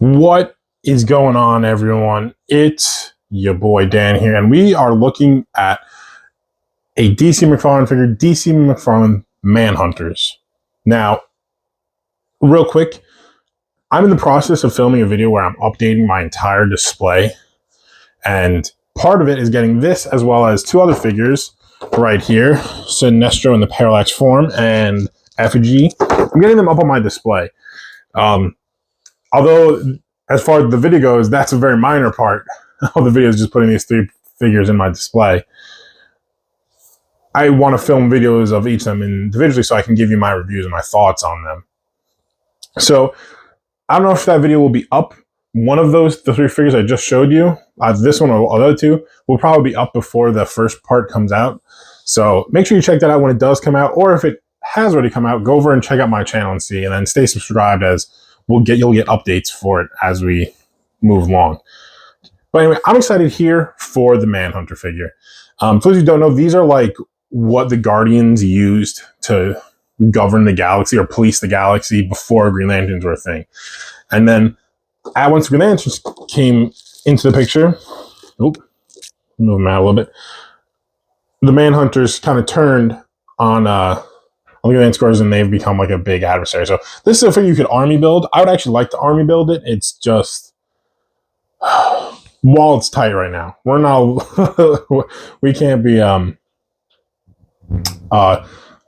What is going on, everyone? It's your boy Dan here, and we are looking at a DC McFarlane figure, DC McFarlane Manhunters. Now, real quick, I'm in the process of filming a video where I'm updating my entire display, and part of it is getting this as well as two other figures right here, Sinestro in the Parallax form and Effigy. I'm getting them up on my display. Although, as far as the video goes, that's a very minor part of the video is just putting these three figures in my display. I want to film videos of each of them individually so I can give you my reviews and my thoughts on them. So, I don't know if that video will be up. One of the three figures I just showed you, this one or the other two, will probably be up before the first part comes out. So, make sure you check that out when it does come out, or if it has already come out, go over and check out my channel and see, and then stay subscribed as you'll get updates for it as we move along. But anyway, I'm excited here for the Manhunter figure. For those who don't know, these are like what the Guardians used to govern the galaxy or police the galaxy before Green Lanterns were a thing. And then once Green Lanterns came into the picture, move them out a little bit, the Manhunters kind of turned on the Land Scores, and they've become like a big adversary. So this is a figure you could army build. I would actually like to army build it. It's just while it's tight right now. We're not we can't be army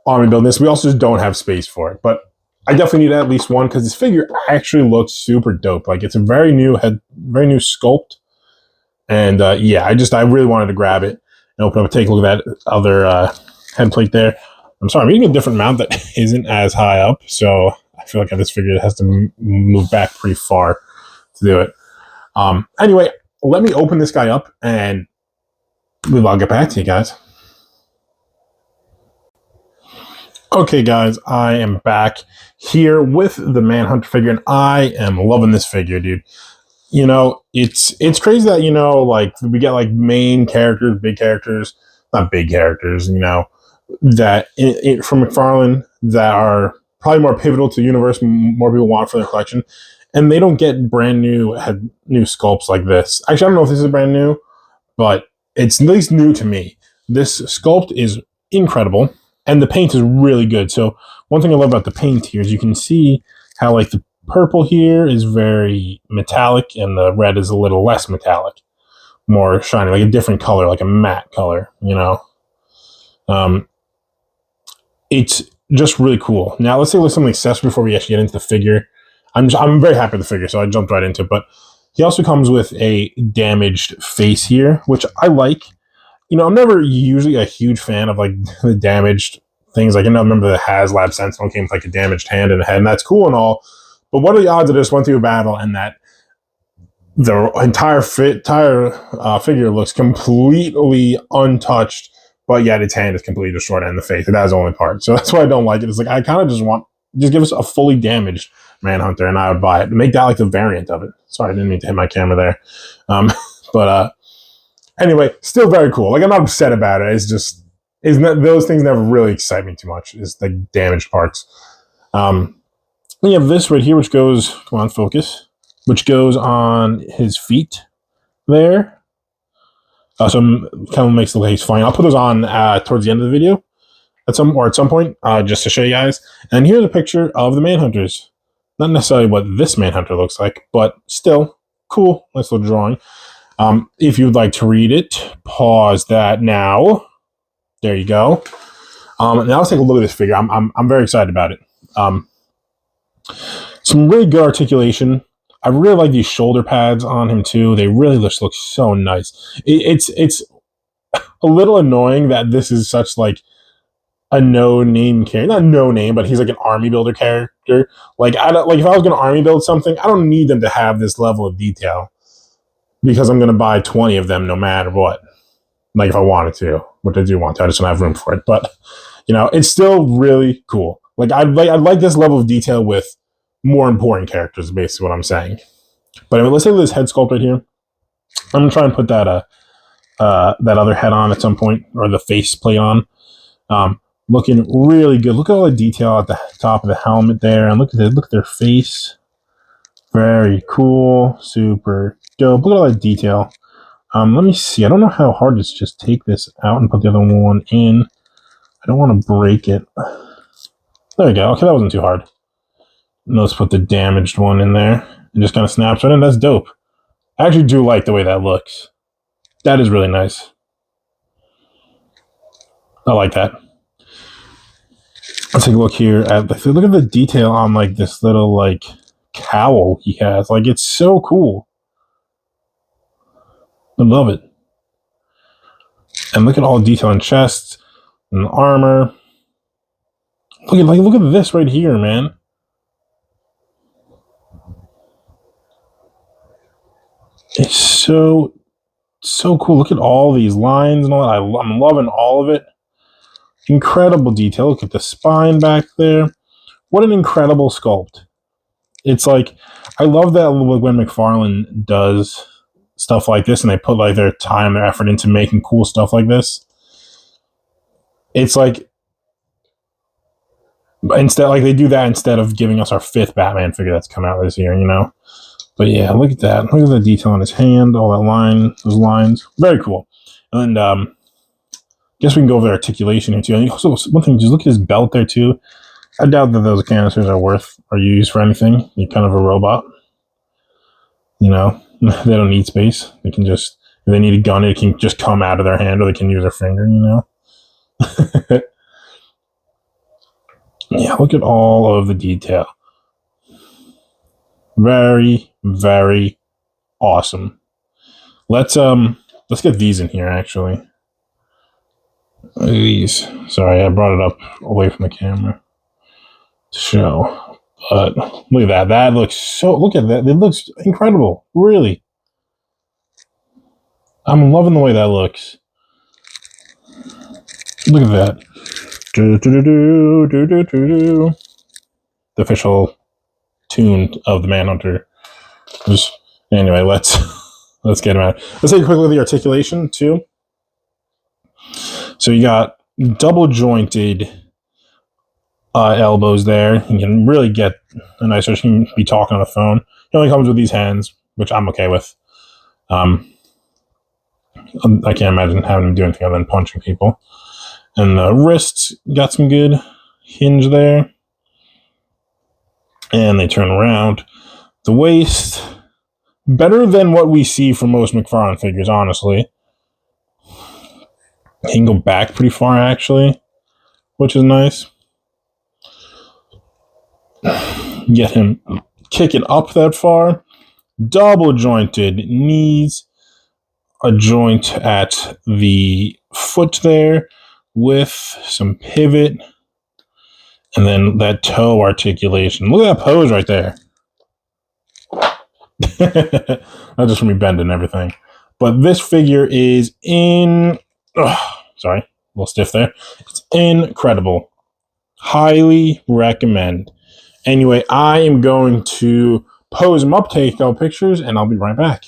building this. We also just don't have space for it. But I definitely need at least one because this figure actually looks super dope. Like it's a very new sculpt. And yeah, I really wanted to grab it and open up and take a look at that other head plate there. I'm sorry, I'm reading a different mount that isn't as high up, so I feel like this figure has to move back pretty far to do it. Anyway, let me open this guy up, and I'll get back to you guys. Okay, guys, I am back here with the Manhunter figure, and I am loving this figure, dude. You know, it's crazy that, you know, like, we get, like, main characters, big characters, not big characters, you know, that from McFarlane that are probably more pivotal to the universe, more people want for their collection, and they don't get brand new sculpts like this. Actually, I don't know if this is brand new, but it's at least new to me. This sculpt is incredible, and the paint is really good. So one thing I love about the paint here is you can see how like the purple here is very metallic, and the red is a little less metallic, more shiny, like a different color, like a matte color, you know. It's just really cool. Now, let's say there's something accessory before we actually get into the figure. I'm very happy with the figure, so I jumped right into it. But he also comes with a damaged face here, which I like. You know, I'm never usually a huge fan of like the damaged things. Like I remember the HasLab Sentinel came with like a damaged hand and a head, and that's cool and all. But what are the odds of this went through a battle and that the entire figure looks completely untouched, but yet its hand is completely destroyed and the face. That is the only part. So that's why I don't like it. It's like I kind of just give us a fully damaged Manhunter and I would buy it. Make that like the variant of it. Sorry, I didn't mean to hit my camera there. But anyway, still very cool. Like I'm not upset about it. It's just those things never really excite me too much. Is the damaged parts. We have this right here, which goes, come on, focus, which goes on his feet there. So kind of makes the legs fine. I'll put those on towards the end of the video at some point, just to show you guys. And here's a picture of the Manhunters. Not necessarily what this Manhunter looks like, but still cool. Nice little drawing. If you'd like to read it, pause that now. There you go. Now let's take a look at this figure. I'm very excited about it. Some really good articulation. I really like these shoulder pads on him too. They really just look so nice. It's a little annoying that this is such like a no-name character. Not no-name, but he's like an army builder character. Like if I was gonna army build something, I don't need them to have this level of detail because I'm gonna buy 20 of them no matter what. Like if I wanted to, which I do want to, I just don't have room for it. But you know, it's still really cool. Like I'd like this level of detail with more important characters, basically what I'm saying. But anyway, let's say this head sculpt right here. I'm gonna try and put that other head on at some point, or the face plate on. Looking really good. Look at all the detail at the top of the helmet there, and look at their face. Very cool. Super dope. Look at all that detail. Let me see. I don't know how hard it is to just take this out and put the other one in. I don't want to break it. There we go. Okay, that wasn't too hard. And let's put the damaged one in there. And just kind of snaps right in. That's dope. I actually do like the way that looks. That is really nice. I like that. Let's take a look here at look at the detail on like this little like cowl he has. Like it's so cool. I love it. And look at all the detail in chests and the armor. Look at this right here, man. It's so cool. Look at all these lines and all that. I'm loving all of it. Incredible detail. Look at the spine back there. What an incredible sculpt. It's like, I love that when McFarlane does stuff like this and they put like their time, their effort into making cool stuff like this. It's like, instead, like they do that instead of giving us our 5th Batman figure that's come out this year, you know? But yeah, look at that. Look at the detail on his hand, all that line, those lines. Very cool. And guess we can go over the articulation here too. And also, one thing, just look at his belt there too. I doubt that those canisters are used for anything. You're kind of a robot. You know, they don't need space. They can just, if they need a gun, it can just come out of their hand, or they can use their finger, you know? Yeah, look at all of the detail. Very, very awesome. Let's get these in here, actually. These. Sorry, I brought it up away from the camera to show. But look at that. That looks so... Look at that. It looks incredible. Really. I'm loving the way that looks. Look at that. The official tune of the Manhunter. Anyway, let's get him out. Let's take a quick look at the articulation, too. So you got double jointed elbows there. You can really get a nice, you can be talking on the phone. It only comes with these hands, which I'm okay with. I can't imagine having him do anything other than punching people. And the wrists got some good hinge there. And they turn around. The waist, better than what we see from most McFarlane figures, honestly. He can go back pretty far, actually, which is nice. Get him kicking up that far. Double jointed knees. A joint at the foot there with some pivot. And then that toe articulation. Look at that pose right there. Not just from me bending everything. But this figure is sorry, a little stiff there. It's incredible. Highly recommend. Anyway, I am going to pose him up, take a couple pictures, and I'll be right back.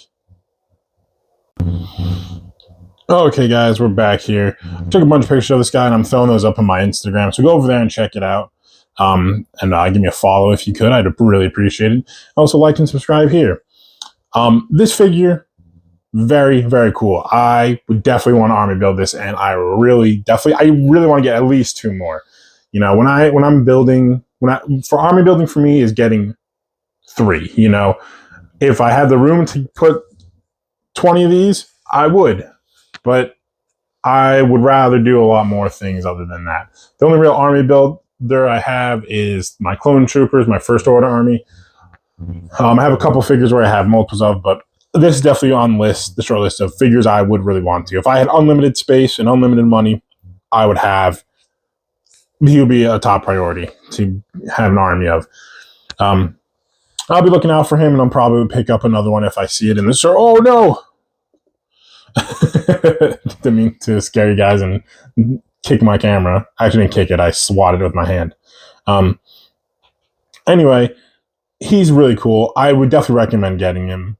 Okay, guys, we're back here. I took a bunch of pictures of this guy, and I'm throwing those up on my Instagram. So go over there and check it out. And give me a follow if you could. I'd really appreciate it. Also, like and subscribe here. This figure, very, very cool. I would definitely want to army build this, and I really want to get at least 2 more. You know, when I'm building, for army building for me is getting 3. You know, if I had the room to put 20 of these, I would, but I would rather do a lot more things other than that. The only real army builder I have is my clone troopers, my first order army. I have a couple figures where I have multiples of, but this is definitely on the short list of figures I would really want to. If I had unlimited space and unlimited money, I would have, he would be a top priority to have an army of. I'll be looking out for him, and I'll probably pick up another one if I see it in the store. Oh no! Didn't mean to scare you guys and kick my camera. I actually didn't kick it. I swatted it with my hand. Anyway, he's really cool. I would definitely recommend getting him.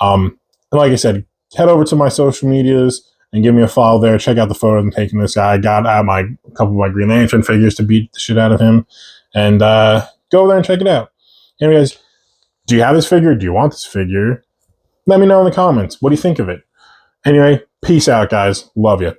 Like I said, head over to my social medias and give me a follow there. Check out the photos I'm taking this guy. I got out a couple of my Green Lantern figures to beat the shit out of him. And go there and check it out. Anyways, Do you have this figure? Do you want this figure? Let me know in the comments. What do you think of it? Anyway, peace out, guys. Love you.